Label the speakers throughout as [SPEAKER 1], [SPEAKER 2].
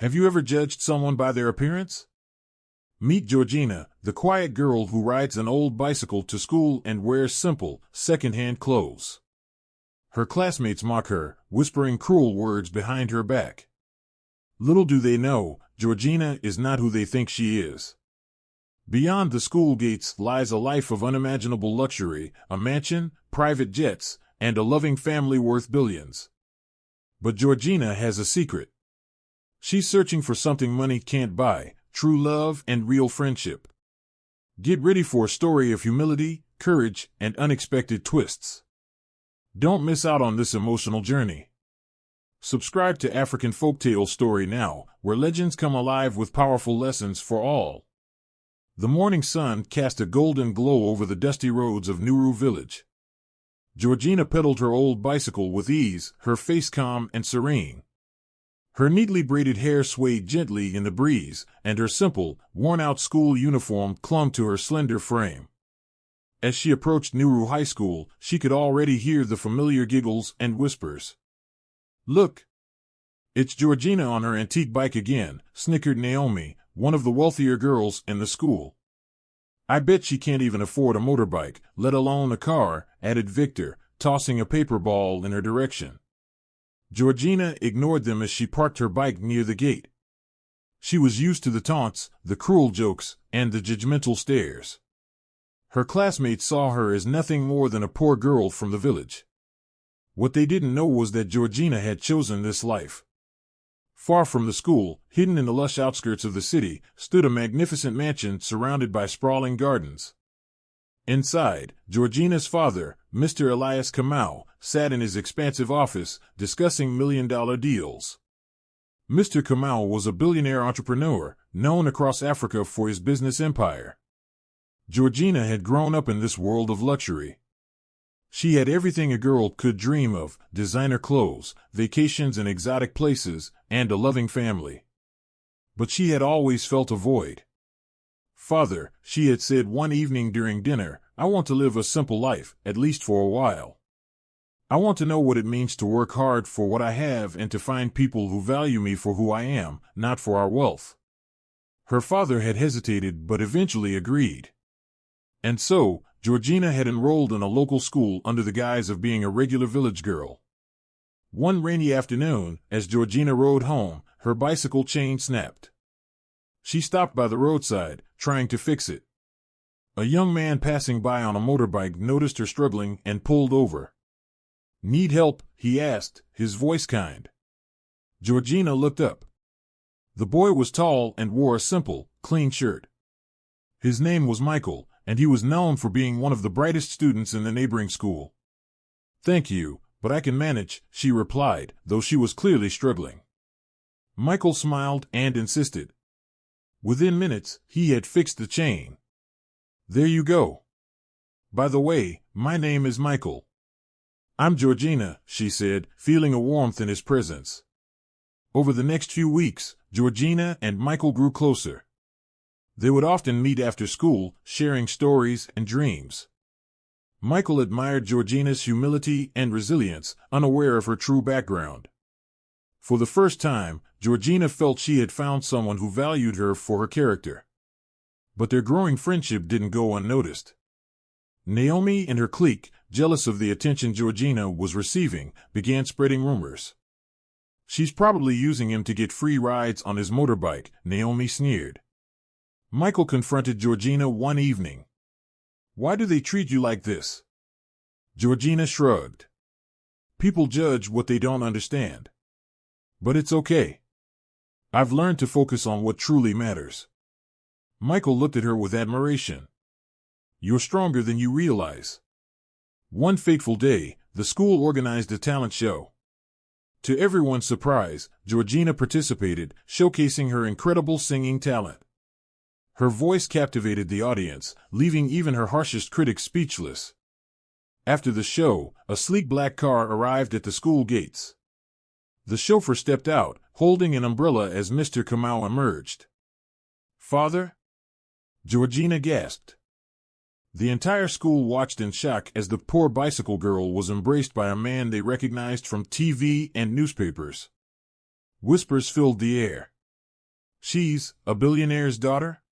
[SPEAKER 1] Have you ever judged someone by their appearance? Meet Georgina, the quiet girl who rides an old bicycle to school and wears simple, second-hand clothes. Her classmates mock her, whispering cruel words behind her back. Little do they know, Georgina is not who they think she is. Beyond the school gates lies a life of unimaginable luxury, a mansion, private jets, and a loving family worth billions. But Georgina has a secret. She's searching for something money can't buy, true love and real friendship. Get ready for a story of humility, courage, and unexpected twists. Don't miss out on this emotional journey. Subscribe to African Folktale Story now, where legends come alive with powerful lessons for all. The morning sun cast a golden glow over the dusty roads of Nuru village. Georgina pedaled her old bicycle with ease, her face calm and serene. Her neatly braided hair swayed gently in the breeze, and her simple, worn-out school uniform clung to her slender frame. As she approached Nuru High School, she could already hear the familiar giggles and whispers. "Look! It's Georgina on her antique bike again," snickered Naomi, one of the wealthier girls in the school. "I bet she can't even afford a motorbike, let alone a car," added Victor, tossing a paper ball in her direction. Georgina ignored them as she parked her bike near the gate. She was used to the taunts, the cruel jokes, and the judgmental stares. Her classmates saw her as nothing more than a poor girl from the village. What they didn't know was that Georgina had chosen this life. Far from the school, hidden in the lush outskirts of the city, stood a magnificent mansion surrounded by sprawling gardens. Inside, Georgina's father, Mr. Elias Kamau, sat in his expansive office, discussing million-dollar deals. Mr. Kamau was a billionaire entrepreneur, known across Africa for his business empire. Georgina had grown up in this world of luxury. She had everything a girl could dream of: designer clothes, vacations in exotic places, and a loving family. But she had always felt a void. "Father," she had said one evening during dinner, "I want to live a simple life, at least for a while. I want to know what it means to work hard for what I have and to find people who value me for who I am, not for our wealth." Her father had hesitated but eventually agreed. And so, Georgina had enrolled in a local school under the guise of being a regular village girl. One rainy afternoon, as Georgina rode home, her bicycle chain snapped. She stopped by the roadside, trying to fix it. A young man passing by on a motorbike noticed her struggling and pulled over. "Need help?" he asked, his voice kind. Georgina looked up. The boy was tall and wore a simple, clean shirt. His name was Michael, and he was known for being one of the brightest students in the neighboring school. "Thank you, but I can manage," she replied, though she was clearly struggling. Michael smiled and insisted. Within minutes, he had fixed the chain. "There you go. By the way, my name is Michael." "I'm Georgina," she said, feeling a warmth in his presence. Over the next few weeks, Georgina and Michael grew closer. They would often meet after school, sharing stories and dreams. Michael admired Georgina's humility and resilience, unaware of her true background. For the first time, Georgina felt she had found someone who valued her for her character. But their growing friendship didn't go unnoticed. Naomi and her clique, jealous of the attention Georgina was receiving, began spreading rumors. "She's probably using him to get free rides on his motorbike," Naomi sneered. Michael confronted Georgina one evening. "Why do they treat you like this?" Georgina shrugged. "People judge what they don't understand. But it's okay. I've learned to focus on what truly matters." Michael looked at her with admiration. "You're stronger than you realize." One fateful day, the school organized a talent show. To everyone's surprise, Georgina participated, showcasing her incredible singing talent. Her voice captivated the audience, leaving even her harshest critics speechless. After the show, a sleek black car arrived at the school gates. The chauffeur stepped out, holding an umbrella as Mr. Kamau emerged. "Father?" Georgina gasped. The entire school watched in shock as the poor bicycle girl was embraced by a man they recognized from TV and newspapers. Whispers filled the air. She's a billionaire's daughter?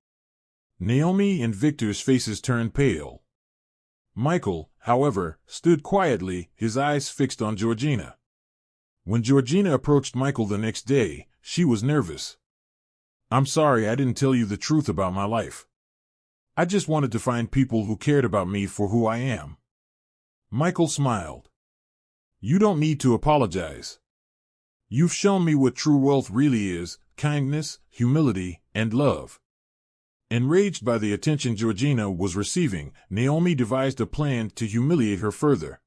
[SPEAKER 1] Naomi and Victor's faces turned pale. Michael, however, stood quietly, his eyes fixed on Georgina. When Georgina approached Michael the next day, she was nervous. "I'm sorry I didn't tell you the truth about my life. I just wanted to find people who cared about me for who I am." Michael smiled. "You don't need to apologize. You've shown me what true wealth really is: kindness, humility, and love." Enraged by the attention Georgina was receiving, Naomi devised a plan to humiliate her further.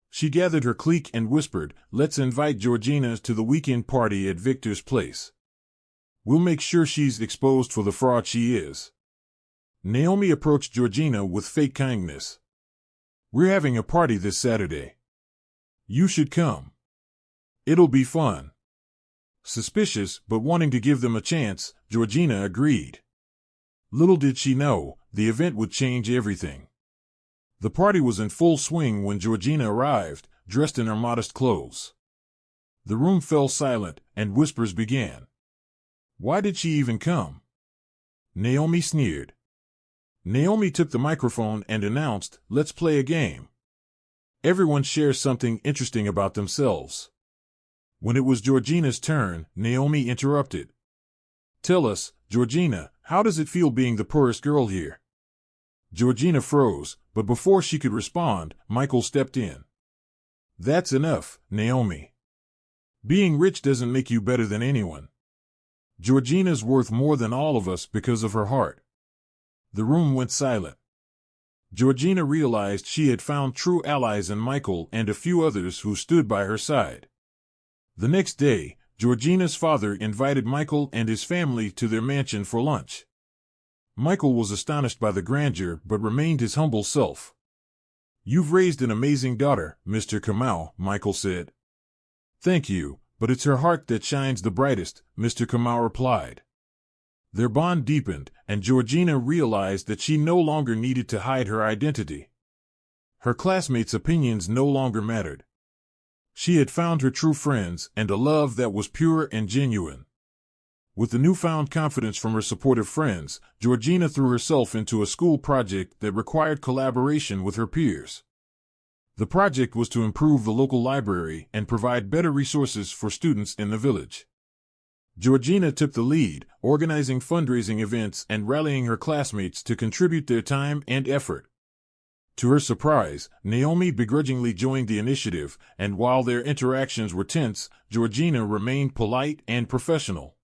[SPEAKER 1] She gathered her clique and whispered, "Let's invite Georgina to the weekend party at Victor's place. We'll make sure she's exposed for the fraud she is." Naomi approached Georgina with fake kindness. "We're having a party this Saturday. You should come. It'll be fun." Suspicious, but wanting to give them a chance, Georgina agreed. Little did she know, the event would change everything. The party was in full swing when Georgina arrived, dressed in her modest clothes. The room fell silent, and whispers began. Why did she even come? Naomi sneered. Naomi took the microphone and announced, "Let's play a game. Everyone shares something interesting about themselves." When it was Georgina's turn, Naomi interrupted. "Tell us, Georgina, how does it feel being the poorest girl here?" Georgina froze, but before she could respond, Michael stepped in. "That's enough, Naomi. Being rich doesn't make you better than anyone. Georgina's worth more than all of us because of her heart." The room went silent. Georgina realized she had found true allies in Michael and a few others who stood by her side. The next day, Georgina's father invited Michael and his family to their mansion for lunch. Michael was astonished by the grandeur but remained his humble self. "You've raised an amazing daughter, Mr. Kamau," Michael said. "Thank you, but it's her heart that shines the brightest," Mr. Kamau replied. Their bond deepened, and Georgina realized that she no longer needed to hide her identity. Her classmates' opinions no longer mattered. She had found her true friends and a love that was pure and genuine. With the newfound confidence from her supportive friends, Georgina threw herself into a school project that required collaboration with her peers. The project was to improve the local library and provide better resources for students in the village. Georgina took the lead, organizing fundraising events and rallying her classmates to contribute their time and effort. To her surprise, Naomi begrudgingly joined the initiative, and while their interactions were tense, Georgina remained polite and professional.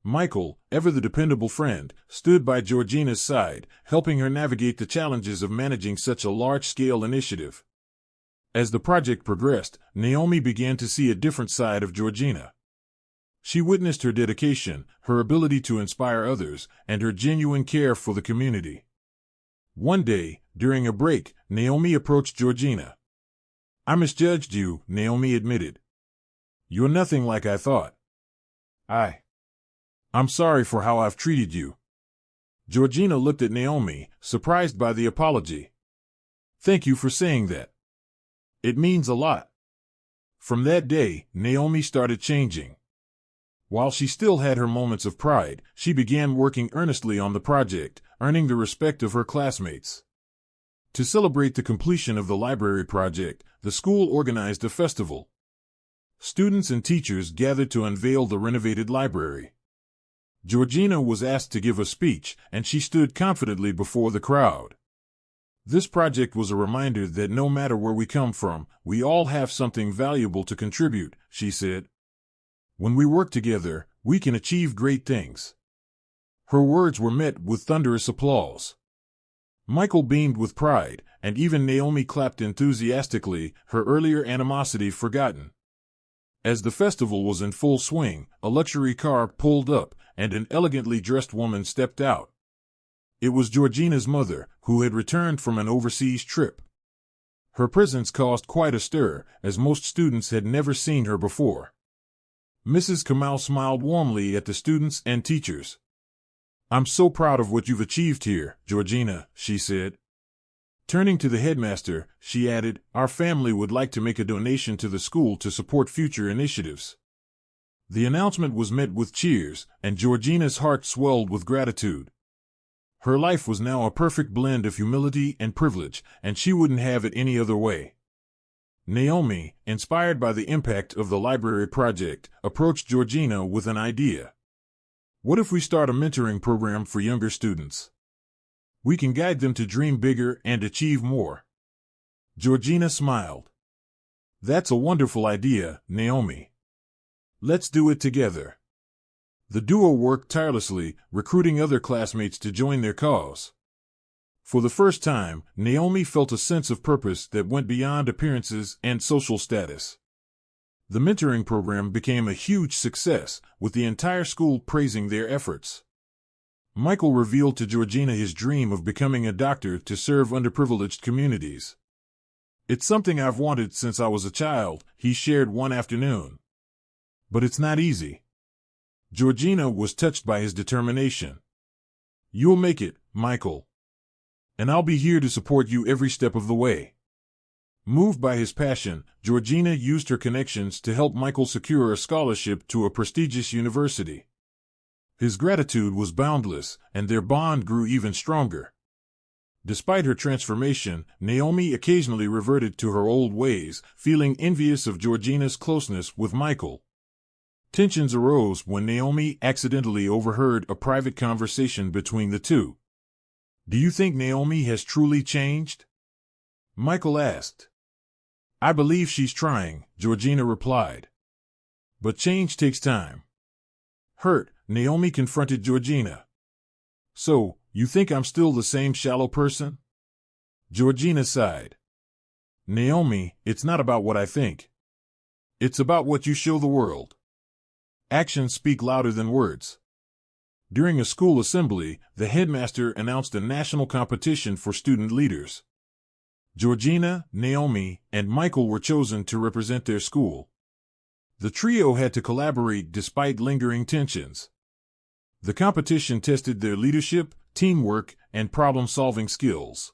[SPEAKER 1] Michael, ever the dependable friend, stood by Georgina's side, helping her navigate the challenges of managing such a large-scale initiative. As the project progressed, Naomi began to see a different side of Georgina. She witnessed her dedication, her ability to inspire others, and her genuine care for the community. One day, during a break, Naomi approached Georgina. "I misjudged you," Naomi admitted. "You're nothing like I thought. I'm sorry for how I've treated you." Georgina looked at Naomi, surprised by the apology. "Thank you for saying that. It means a lot." From that day, Naomi started changing. While she still had her moments of pride, she began working earnestly on the project, earning the respect of her classmates. To celebrate the completion of the library project, the school organized a festival. Students and teachers gathered to unveil the renovated library. Georgina was asked to give a speech, and she stood confidently before the crowd. "This project was a reminder that no matter where we come from, we all have something valuable to contribute," she said. "When we work together, we can achieve great things." Her words were met with thunderous applause. Michael beamed with pride, and even Naomi clapped enthusiastically, her earlier animosity forgotten. As the festival was in full swing, a luxury car pulled up, and an elegantly dressed woman stepped out. It was Georgina's mother, who had returned from an overseas trip. Her presence caused quite a stir, as most students had never seen her before. Mrs. Kamau smiled warmly at the students and teachers. "I'm so proud of what you've achieved here, Georgina," she said. Turning to the headmaster, she added, "Our family would like to make a donation to the school to support future initiatives." The announcement was met with cheers, and Georgina's heart swelled with gratitude. Her life was now a perfect blend of humility and privilege, and she wouldn't have it any other way. Naomi, inspired by the impact of the library project, approached Georgina with an idea. What if we start a mentoring program for younger students? We can guide them to dream bigger and achieve more. Georgina smiled. That's a wonderful idea, Naomi. Let's do it together. The duo worked tirelessly, recruiting other classmates to join their cause. For the first time, Naomi felt a sense of purpose that went beyond appearances and social status. The mentoring program became a huge success, with the entire school praising their efforts. Michael revealed to Georgina his dream of becoming a doctor to serve underprivileged communities. It's something I've wanted since I was a child, he shared one afternoon. But it's not easy. Georgina was touched by his determination. You'll make it, Michael. And I'll be here to support you every step of the way. Moved by his passion, Georgina used her connections to help Michael secure a scholarship to a prestigious university. His gratitude was boundless, and their bond grew even stronger. Despite her transformation, Naomi occasionally reverted to her old ways, feeling envious of Georgina's closeness with Michael. Tensions arose when Naomi accidentally overheard a private conversation between the two. Do you think Naomi has truly changed? Michael asked. I believe she's trying, Georgina replied. But change takes time. Hurt, Naomi confronted Georgina. So, you think I'm still the same shallow person? Georgina sighed. Naomi, it's not about what I think. It's about what you show the world. Actions speak louder than words. During a school assembly, the headmaster announced a national competition for student leaders. Georgina, Naomi, and Michael were chosen to represent their school. The trio had to collaborate despite lingering tensions. The competition tested their leadership, teamwork, and problem-solving skills.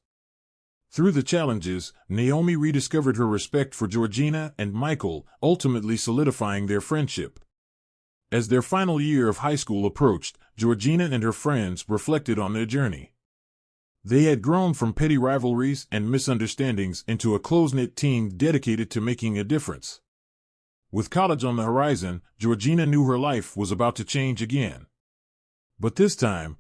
[SPEAKER 1] Through the challenges, Naomi rediscovered her respect for Georgina and Michael, ultimately solidifying their friendship. As their final year of high school approached, Georgina and her friends reflected on their journey. They had grown from petty rivalries and misunderstandings into a close-knit team dedicated to making a difference. With college on the horizon, Georgina knew her life was about to change again. But this time,